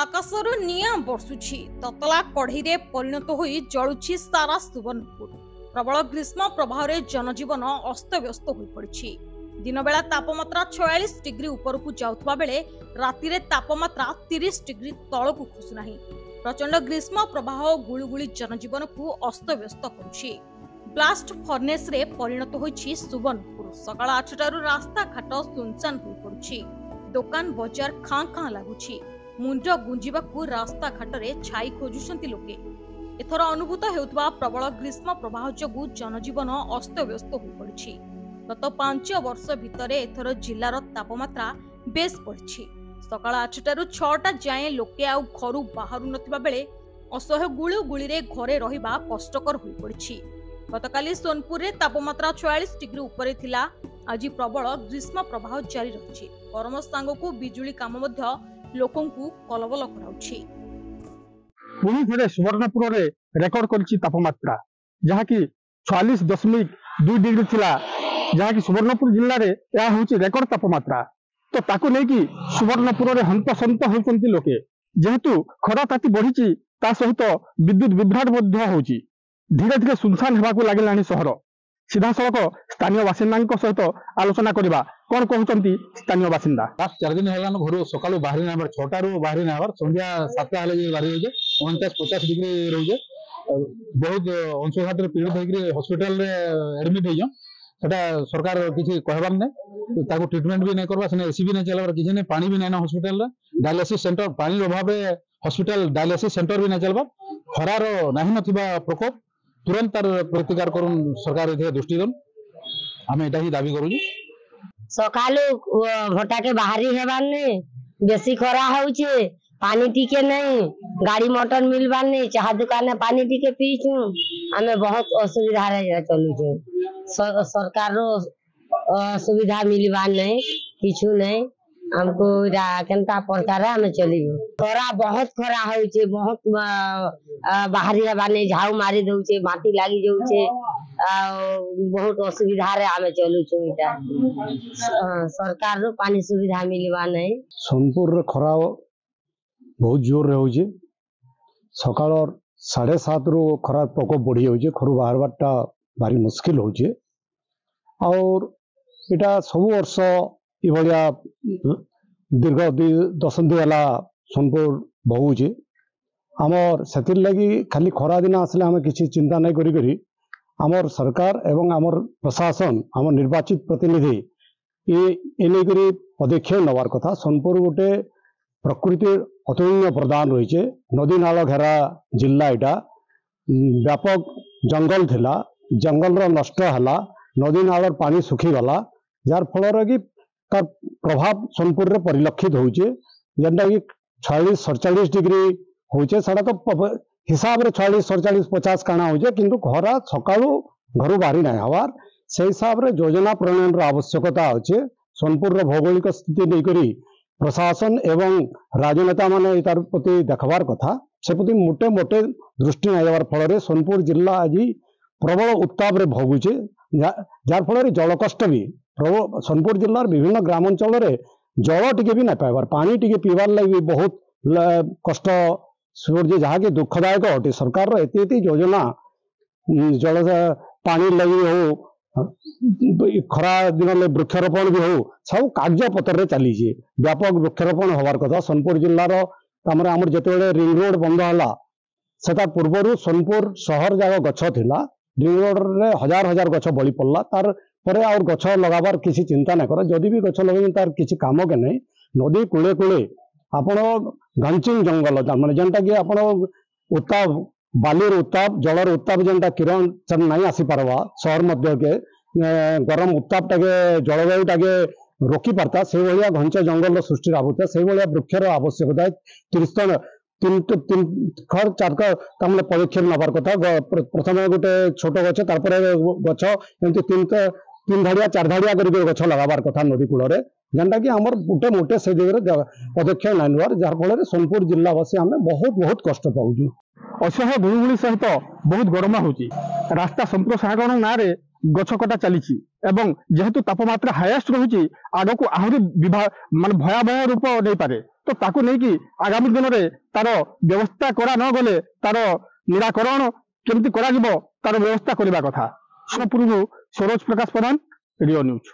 आकाशर निआं बर्षुछि ततला कढ़ई रे परिणत होई जळुछि सारा सुवर्णपुर। प्रबल ग्रीष्म प्रभाव रे जनजीवन अस्तव्यस्त होई पड़िछि। दिन बेला तापमात्रा 46 डिग्री उपरकू जाउथबा बेले राति रे तापमात्रा 30 डिग्री तळकू खसुनाही। प्रचंड ग्रीष्म प्रभाव गुळुगुळी जनजीवन को अस्तव्यस्त करुछि। ब्लास्ट फर्नेस रे परिणत होइछि सुवर्णपुर। सकाळ 8टारु रास्ता घाट सुनसान होई पड़ुछि। दुकान बजार खां खां लागुछि। मुंड गुंजिबाकू रास्ता घाट रे छाई खोजुछंती लोके। एथर अनुभूत हेउतबा प्रबल ग्रीष्म प्रभाव जोगु जनजीवन अस्तव्यस्त होई पड़िछि। गत 5 वर्ष भितरे एथर जिल्लार तापमात्रा बेस पड़िछि। सकाळ 8टारु 6टा जाए लोके आउ घरु बाहरु नथिबा बेले असह्य गुळु गुळी रे घरे रहिबा कष्टकर होई पड़िछि। गतकाली सोनपुर रे तापमात्रा 46 डिग्री उपरे थिला। आज प्रबल ग्रीष्म प्रभाव जारी रहिछि। गरम सांगकू बिजुली काम मध्य लोकंकु कलबल कराउछि। पुणी थे सुवर्णपुर रे रेकर्ड करछि तापमात्रा जहाँकि 46.2 डिग्री थिला, जहाँकि सुवर्णपुर जिल्ला रे या होछि रेकर्ड तापमात्रा। तो ताकू नै कि सुवर्णपुर रे हंतसंत होउछंती लोके। जेहेतु खरा ताती बढ़िछि ता सहित विद्युत विभ्राट मध्य होछि। धीरे धीरे सुनसान हेबाकू लागिलानी सहर। सीधा सड़क स्थानीय बासिंदा सहित आलोचना करबा कौन कहउछंती स्थानीय बासिंदा। 4 दिन हेलान घर सकाळु बाहरी नाबर 6टा रु बाहरी नाबर संध्या 7टा हेले बाहरी होजे 49-50 डिग्री रहउजे। बहुत अंशघात रे पीड़ित होइकरी हॉस्पिटल रे एडमिट होइजो। सेटा सरकार किछि कहबार नै, ताको ट्रीटमेंट भी नै करबा, सने एसी भी नै चलाबर, किछि नै पानी भी नै ना हॉस्पिटल रे। डायलिसिस सेंटर पानी अभाव रे हॉस्पिटल डायलिसिस सेंटर भी नै चलबा। खरार नाही नथिबा प्रकोप तुरंत तार प्रतिकार करून सरकार एथे दृष्टि दन। आमे एटा ही दाबी करूजी। सकालू घटा के बाहरी हेबार नै, बेसी खरा होउचे, पानी टिके नहीं, गाड़ी मोटर मिलबार नहीं, चाह दुकान में पानी टिके पीछू। आमे बहुत असुविधा रे चलुछु। सरकार रो सुविधा मिलबार नहीं, किछु नहीं। हमको केनता प्रकार हमें चलियो। खरा बहुत खरा होउचे, बहुत बाहरी हेबार नहीं, झाऊ मारी दउचे, माटी लागी जाउचे। बहुत असुविधा रे आमे चलुछु। इटा सरकार रो पानी सुविधा मिलबा नहीं। सोनपुर रे खरा बहुत जोर रे होउचे। सकाळ 7:30 रु खरा प्रकोप बढ़ी होउचे। खरु बाहरबाटा भारी मुश्किल होउचे। और इटा सब वर्ष इ भलिया दीर्घ 2 दशंधि वाला सोनपुर बहुचे। आमर सेतिर लगी खाली खरा दिन आसले हमें किसी चिंता नहीं करी करी आमर सरकार एवं आमर प्रशासन आमर निर्वाचित प्रतिनिधि ये करी पदक्षेप नवार कथा। सोनपुर गोटे प्रकृति अतुलनीय प्रदान रही। नदी नाल घेरा जिला इटा व्यापक जंगल थिला, जंगल रो नष्ट हला, नदी नाल पानी सुखी गला, जार फल कि तार प्रभाव सोनपुर रे परिलक्षित होउचे। जेंटा कि 46-47 डिग्री होउचे, साडा तो हिसाब रे 46-47-50 काना होउचे, किंतु खरा सकाळू घरु बाहरी नाही हवार। से हिसाब रे योजना प्रणयन रो आवश्यकता होचे। सोनपुर रो भौगोलिक स्थिति नै करी प्रशासन एवं राजनेता माने तार प्रति देखबार कथा। से प्रति मोटे मोटे दृष्टि नै देबार फल रे सोनपुर जिल्ला आज प्रबल उत्ताप रे भोगुचे। जार फल रे जल कष्ट भी प्रबल सोनपुर जिल्लार विभिन्न ग्रामांचल रे जल टिके भी नहीं पाइबार, पानी टिके पीबार लगी बहुत कष्ट सूर्य, जहाँ की दुखदायक अटे। सरकार रो एते योजना जल पानी लगी हो, खरा दिन में वृक्षरोपण भी हो, सब कार्य पत्र रे चली व्यापक वृक्षरोपण होबार कथा। सोनपुर जिल्लार आमर जेतेबेले रिंग रोड बंद हला सेटा पूर्वरु सोनपुर शहर जाग गछ थिला। रिंग रोड रे हजार हजार गछ बळी पड़ला। तार परे और गछ लगाबार किसी चिंता नहीं कर। जदि भी गछ लगे तार किसी काम के नहीं। नदी कूले कूले आपण घंचिंग जंगल माने जेनटा कि आपण उत्ताप बालीर उत्ताप जलर उत्ताप जेनटा किरण नहीं आसी पारवा शहर मध्य के गरम उत्ताप टाके जलवायु टाके रोकी पारता, से भलिया घंच जंगल सृष्टि आबुता, से भलिया वृक्षर आवश्यकता 3-4 पदक्षेप नबार कथा। प्रथम गोटे छोट गछ, तारपरे गछ एमती 3 धाड़िया 4 धाड़िया करके गछ लगाबार कथा नदी कूल रे, जेनटा कि आमर मोटे मोटे से दिगरे पदक्षेप नहीं नबार, जार फल सोनपुर जिल्लावासी आम बहुत बहुत कष्ट पाऊँ। असह्य गुळुगुळी सहित बहुत गरम होउची। रास्ता संप्रसारण ना रे गछ कटा चली एवं जेहेतु तापमात्रा हाएस्ट रही आग को आहरी मान भयावह रूप नहीं पारे। तो ताकू नहीं कि आगामी दिन में तार व्यवस्था करा न गले तार निराकरण केमती करा तार व्यवस्था करने कथा। सोनपुर सरोज प्रकाश प्रधान, रेडियो न्यूज।